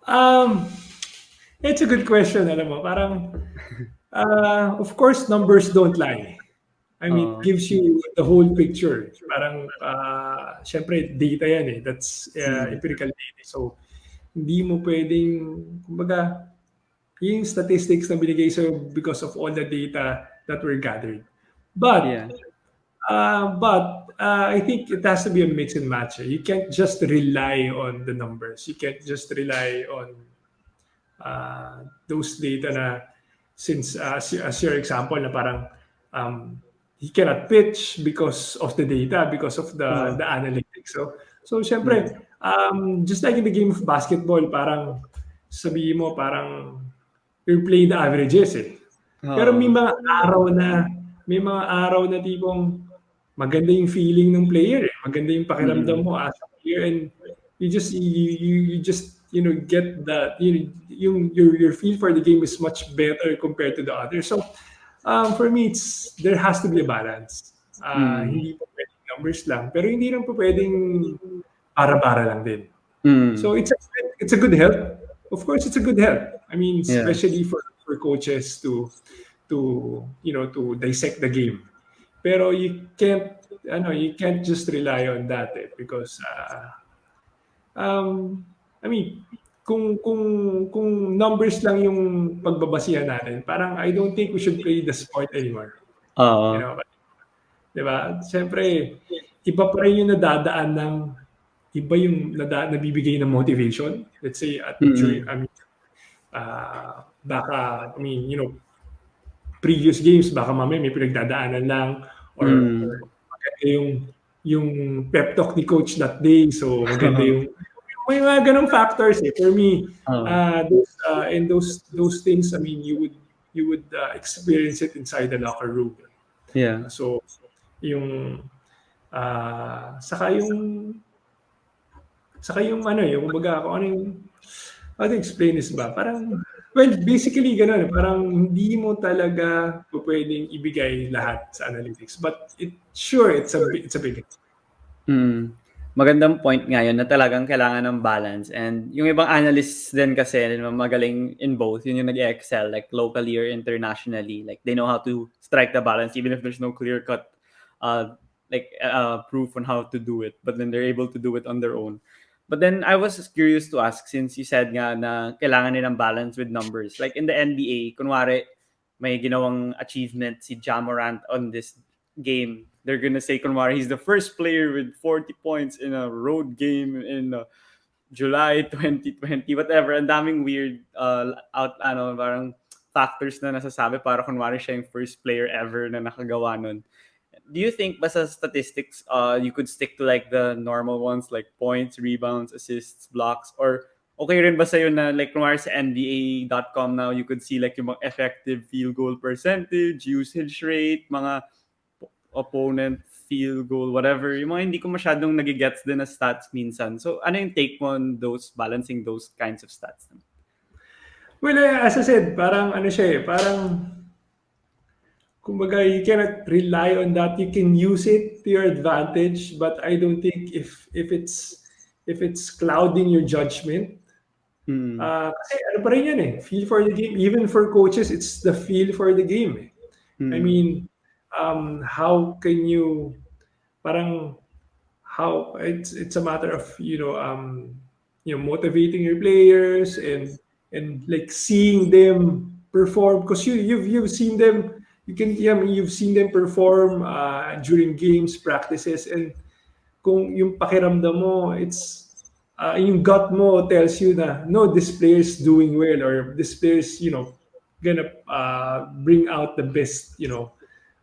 Um, it's a good question, alam mo. Parang, of course, numbers don't lie. I mean, it Oo. gives you the whole picture. Parang, syempre, data yan eh. That's Mm. empirical data. So, hindi mo pwedeng, kumbaga, yung statistics na binigay sa'yo because of all the data that were gathered. But, Yeah. I think it has to be a mix and match. You can't just rely on the numbers. You can't just rely on those data na since as your example na parang um, he cannot pitch because of the data, because of Oo. the analytics. So Mm. syempre, just like in the game of basketball, parang sabihin mo parang you're playing the averages eh. Pero Oo. may mga araw na tipong maganda yung feeling ng player eh. Maganda yung pakiramdam Mm. mo as a player and you just get that your feel for the game is much better compared to the others. So for me it's there has to be a balance. Mm. Hindi pa pwedeng numbers lang pero hindi rin pa pwedeng para-para lang din. Mm. So it's a good help. Of course, it's a good help. I mean, Yeah. especially for coaches to dissect the game. Pero you can't just rely on that eh, because I mean, kung numbers lang yung pagbabasihan natin, parang I don't think we should play the sport anymore. You Oo. know, 'di ba? Siyempre, iba pa rin yung nadadaan ng iba yung nabibigay ng motivation. Let's say Mm. baka previous games baka mamaya may pinagdadaanan lang or Mm. maganda yung pep talk ni coach that day. So maganda yung may mga ganong factors eh. For me, Oo. those things, I mean, you would experience it inside the locker room. Yeah. So yung saka yung ano yung kumbaga kung ano yung how to explain this ba? Parang, well, basically ganun. Parang hindi mo talaga pwedeng ibigay lahat sa analytics. But sure, it's a big Mm. Magandang point nga yun na talagang kailangan ng balance and yung ibang analysts din kasi na magaling in both, yun yung nag-excel like locally or internationally. Like they know how to strike the balance even if there's no clear-cut proof on how to do it, but then they're able to do it on their own. But then I was curious to ask since you said nga na kailangan nilang balance with numbers. Like in the NBA, kunwari may ginawang achievement si Ja Morant on this game, they're gonna say kunwari he's the first player with 40 points in a road game in July 2020, whatever. Ang daming weird parang factors na nasasabi para kunwari siya yung first player ever na nakagawa nun. Do you think basta statistics you could stick to like the normal ones like points, rebounds, assists, blocks, or okay rin ba sa'yo na like kunwari sa NBA.com now you could see like yung mga effective field goal percentage, usage rate, mga opponent field goal, whatever. Yung mga hindi ko masyadong nagigets din na stats minsan. So, ano yung take mo on those, balancing those kinds of stats? Well, as I said, parang ano siya eh, parang kumbaga you cannot rely on that. You can use it to your advantage, but I don't think if it's clouding your judgment. Hmm. Kasi ano pa rin yan eh, feel for the game. Even for coaches, it's the feel for the game eh. I Hmm. mean, how can you parang how it's a matter of motivating your players and like seeing them perform because you've seen them you've seen them perform during games practices and kung yung pakiramdam mo it's yung gut mo tells you na no this player is doing well or this player is gonna bring out the best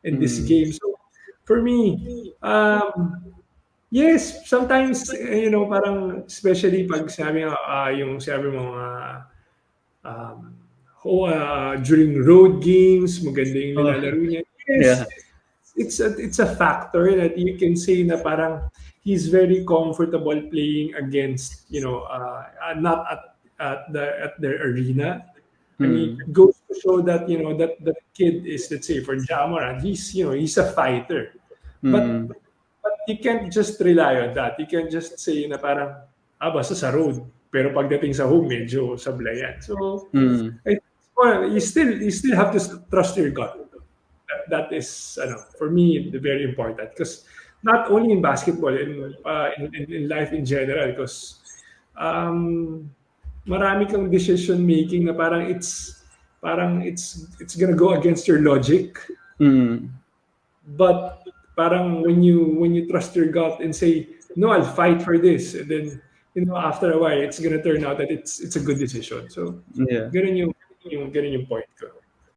in this Hmm. game. So for me, yes, sometimes parang especially pag sabi mo um, during road games, maganda yung Oh, nilalaro niya. Yes, yeah. it's a factor that you can say na parang he's very comfortable playing against not at their arena. I mean, Hmm. it goes to show that that kid is, let's say for Jamoran, he's a fighter. But Hmm. but you can't just rely on that. You can't just say na parang basta sa road. pero pagdating sa home, medyo sablayan. So, Mm. well, you still have to trust your gut. That is, for me, very important. Because not only in basketball, in life in general, because um, marami kang decision making na parang it's gonna go against your logic. Mm. But parang when you trust your gut and say, no, I'll fight for this, and then after a while it's gonna turn out that it's a good decision. So Yeah. ganun yung point ko.